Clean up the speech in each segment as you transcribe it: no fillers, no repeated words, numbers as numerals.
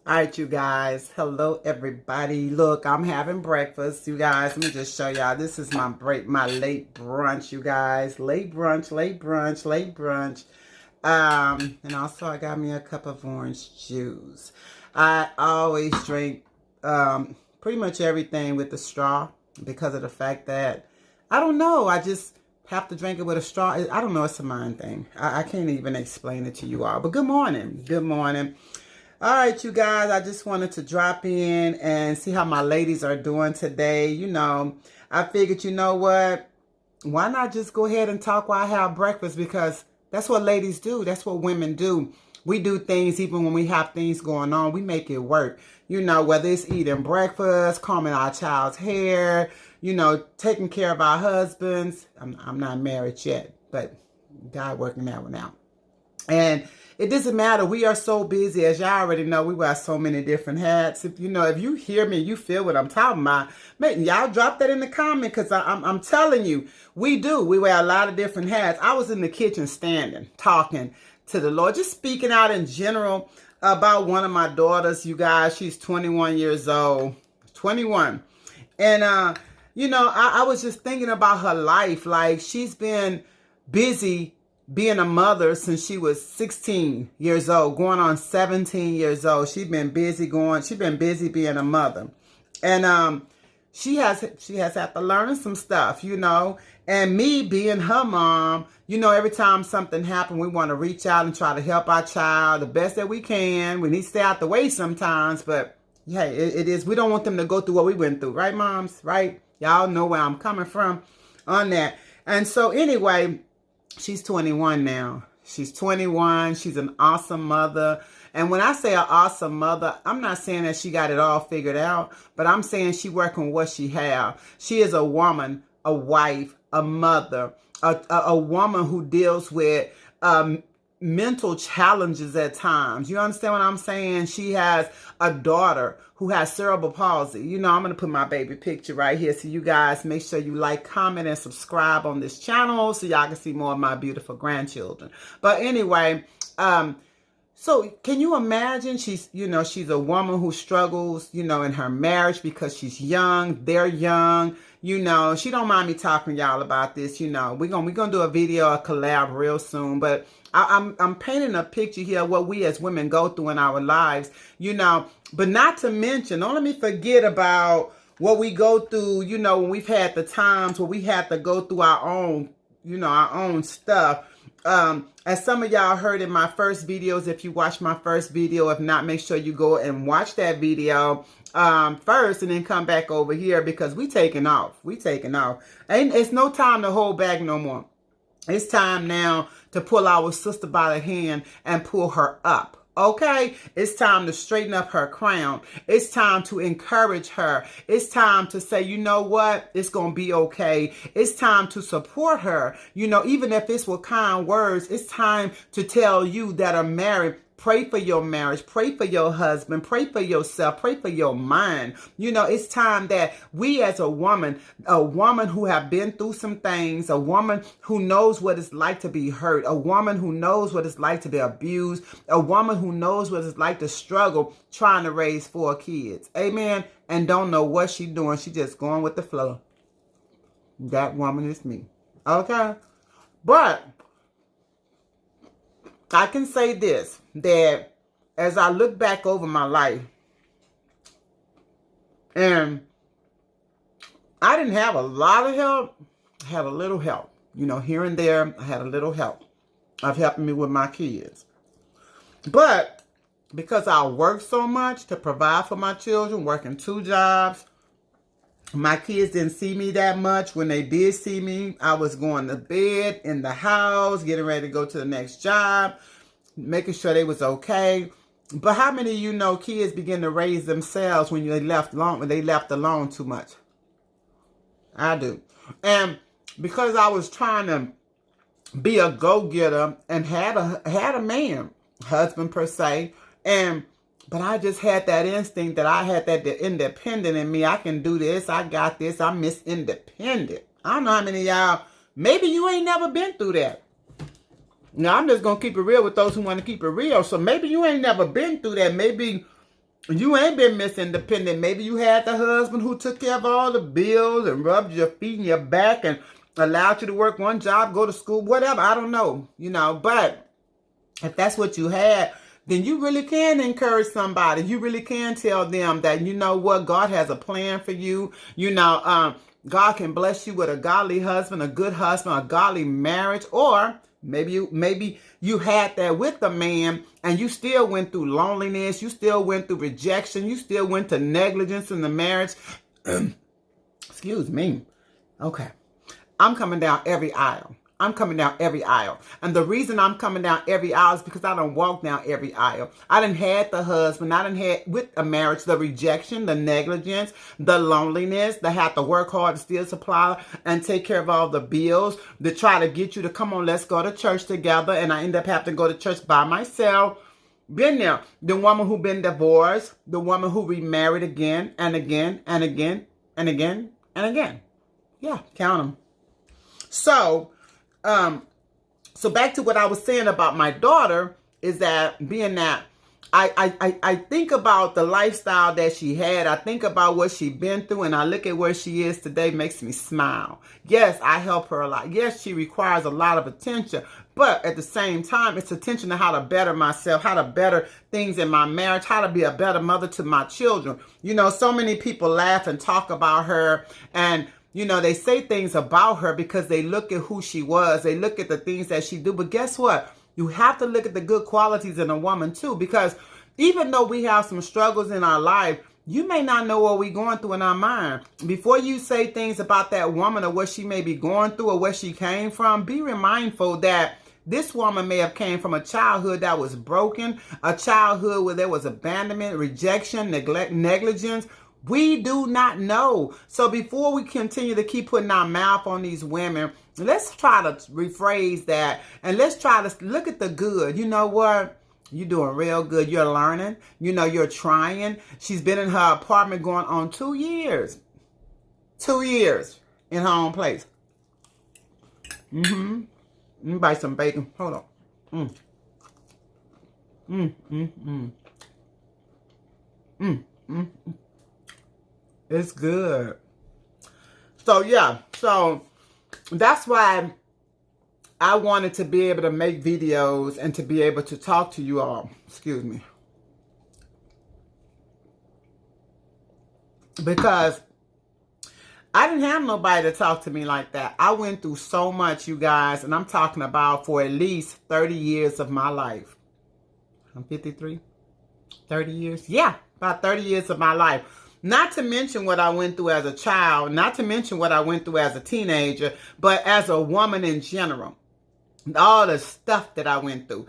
All right, you guys. Hello, everybody. Look, I'm having breakfast, you guys. Let me just show y'all. This is my late brunch, you guys. Late brunch, late brunch, late brunch. And also I got me a cup of orange juice. I always drink pretty much everything with the straw because of the fact that I don't know. I just have to drink it with a straw. I don't know. It's a mind thing. I can't even explain it to you all. But good morning. Good morning. All right, you guys, I just wanted to drop in and see how my ladies are doing today. I figured, you know what? Why not just go ahead and talk while I have breakfast? Because that's what ladies do. That's what women do. We do things even when we have things going on. We make it work. Whether it's eating breakfast, combing our child's hair, taking care of our husbands. I'm not married yet, but God working that one out. And it doesn't matter. We are so busy. As y'all already know, we wear so many different hats. If you hear me, you feel what I'm talking about. Man, y'all drop that in the comment because I'm telling you, we do. We wear a lot of different hats. I was in the kitchen standing, talking to the Lord, just speaking out in general about one of my daughters, you guys. She's 21 years old. 21. And, I was just thinking about her life. Like, she's been busy being a mother since she was 16 years old, going on 17 years old. She's been busy being a mother. And she has had to learn some stuff, And me being her mom, every time something happens, we want to reach out and try to help our child the best that we can. We need to stay out the way sometimes, but hey, it is. We don't want them to go through what we went through, right, moms? Right? Y'all know where I'm coming from on that. And so anyway, she's 21 now. She's 21. She's an awesome mother. And when I say an awesome mother, I'm not saying that she got it all figured out, but I'm saying she working with what she have. She is a woman, a wife, a mother, a woman who deals with mental challenges at times. You understand what I'm saying? She has a daughter who has cerebral palsy. I'm going to put my baby picture right here. So you guys make sure you like, comment, and subscribe on this channel so y'all can see more of my beautiful grandchildren. But anyway, so can you imagine she's a woman who struggles, in her marriage because she's young, they're young, she don't mind me talking to y'all about this, we're gonna do a video, a collab real soon, but I'm painting a picture here of what we as women go through in our lives, but not to mention, don't let me forget about what we go through, when we've had the times where we had to go through our own stuff. As some of y'all heard in my first videos, if you watched my first video, if not, make sure you go and watch that video first and then come back over here because we taking off. And it's no time to hold back no more. It's time now to pull our sister by the hand and pull her up. Okay, it's time to straighten up her crown. It's time to encourage her. It's time to say, you know what? It's going to be okay. It's time to support her. Even if it's with kind words, it's time to tell you that are married, pray for your marriage, pray for your husband, pray for yourself, pray for your mind. It's time that we as a woman who have been through some things, a woman who knows what it's like to be hurt, a woman who knows what it's like to be abused, a woman who knows what it's like to struggle trying to raise 4 kids. Amen. And don't know what she's doing. She just going with the flow. That woman is me. Okay. But I can say this, that as I look back over my life, and I didn't have a lot of help, I had a little help. Here and there, I had a little help of helping me with my kids. But because I worked so much to provide for my children, working 2 jobs, my kids didn't see me that much. When they did see me, I was going to bed, in the house, getting ready to go to the next job, making sure they was okay. But how many of you know kids begin to raise themselves when they left alone too much? I do. And because I was trying to be a go-getter and had a man, husband per se, but I just had that instinct that I had that independent in me. I can do this. I got this. I'm Miss Independent. I don't know how many of y'all, maybe you ain't never been through that. Now, I'm just going to keep it real with those who want to keep it real. So maybe you ain't never been through that. Maybe You ain't been Miss Independent. Maybe you had the husband who took care of all the bills and rubbed your feet and your back and allowed you to work one job, go to school, whatever. I don't know, but if that's what you had, then you really can encourage somebody. You really can tell them that, you know what, God has a plan for you. God can bless you with a godly husband, a good husband, a godly marriage, or maybe you had that with a man and you still went through loneliness, you still went through rejection, you still went to negligence in the marriage. Excuse me. Okay. I'm coming down every aisle. I'm coming down every aisle. And the reason I'm coming down every aisle is because I done walked down every aisle. I done had the husband. I done had with a marriage, the rejection, the negligence, the loneliness, the have to work hard to still supply and take care of all the bills, to try to get you to come on, let's go to church together. And I end up having to go to church by myself. Been there. The woman who been divorced, the woman who remarried again and again and again and again and again. Yeah, count them. So back to what I was saying about my daughter is that being that I think about the lifestyle that she had. I think about what she's been through, and I look at where she is today, makes me smile. Yes, I help her a lot. Yes, she requires a lot of attention, but at the same time, it's attention to how to better myself, how to better things in my marriage, how to be a better mother to my children. So many people laugh and talk about her, and they say things about her because they look at who she was. They look at the things that she do. But guess what? You have to look at the good qualities in a woman too, because even though we have some struggles in our life, you may not know what we're going through in our mind. Before you say things about that woman or what she may be going through or where she came from, be mindful that this woman may have came from a childhood that was broken, a childhood where there was abandonment, rejection, neglect, negligence. We do not know. So before we continue to keep putting our mouth on these women, let's try to rephrase that and let's try to look at the good. You know what? You're doing real good. You're learning. You're trying. She's been in her apartment going on 2 years. 2 years in her own place. Let me buy some bacon. Hold on. It's good. So yeah, so that's why I wanted to be able to make videos and to be able to talk to you all. Excuse me. Because I didn't have nobody to talk to me like that. I went through so much, you guys, and I'm talking about for at least 30 years of my life. I'm 53. 30 years? Yeah, about 30 years of my life. Not to mention what I went through as a child, not to mention what I went through as a teenager, but as a woman in general. All the stuff that I went through.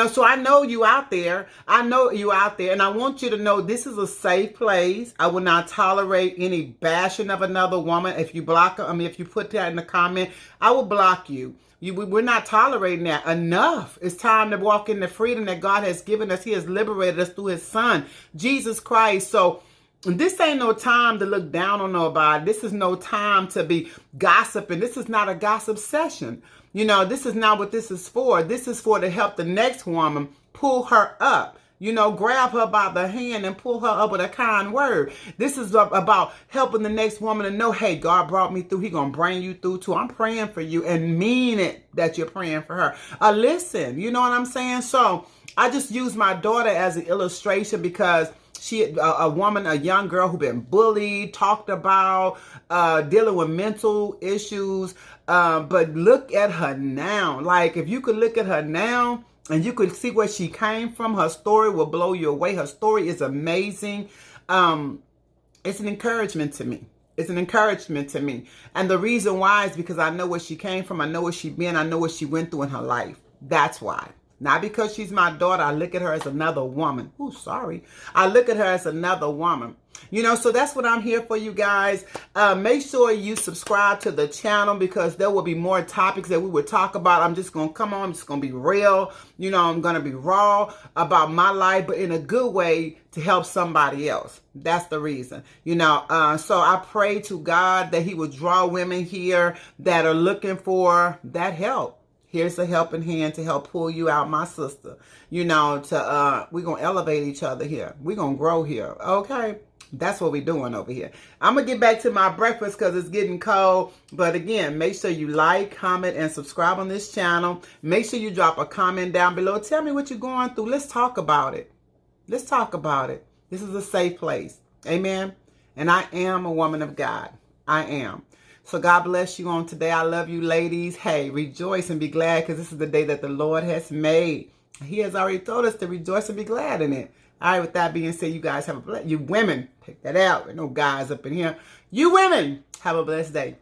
So I know you out there. I know you out there. And I want you to know this is a safe place. I will not tolerate any bashing of another woman. If you block her, if you put that in the comment, I will block you. We're not tolerating that. Enough. It's time to walk in the freedom that God has given us. He has liberated us through his son, Jesus Christ. So this ain't no time to look down on nobody. This is no time to be gossiping. This is not a gossip session. This is not what this is for. This is for to help the next woman pull her up. Grab her by the hand and pull her up with a kind word. This is about helping the next woman to know, hey, God brought me through. He going to bring you through too. I'm praying for you, and mean it that you're praying for her. Listen, you know what I'm saying? So I just use my daughter as an illustration because she, a woman, a young girl who been bullied, talked about, dealing with mental issues. But look at her now. Like, if you could look at her now and you could see where she came from, her story will blow you away. Her story is amazing. It's an encouragement to me. It's an encouragement to me. And the reason why is because I know where she came from. I know where she been. I know what she went through in her life. That's why. Not because she's my daughter. I look at her as another woman. Ooh, sorry. I look at her as another woman. So that's what I'm here for, you guys. Make sure you subscribe to the channel because there will be more topics that we will talk about. I'm just going to come on. I'm just going to be real. I'm going to be raw about my life, but in a good way to help somebody else. That's the reason. So I pray to God that he will draw women here that are looking for that help. Here's a helping hand to help pull you out, my sister. You know, we're going to elevate each other here. We're going to grow here. Okay? That's what we're doing over here. I'm going to get back to my breakfast because it's getting cold. But again, make sure you like, comment, and subscribe on this channel. Make sure you drop a comment down below. Tell me what you're going through. Let's talk about it. Let's talk about it. This is a safe place. Amen? And I am a woman of God. I am. So God bless you on today. I love you, ladies. Hey, rejoice and be glad because this is the day that the Lord has made. He has already told us to rejoice and be glad in it. All right, with that being said, you guys have a blessed, you women, take that out. There are no guys up in here. You women, have a blessed day.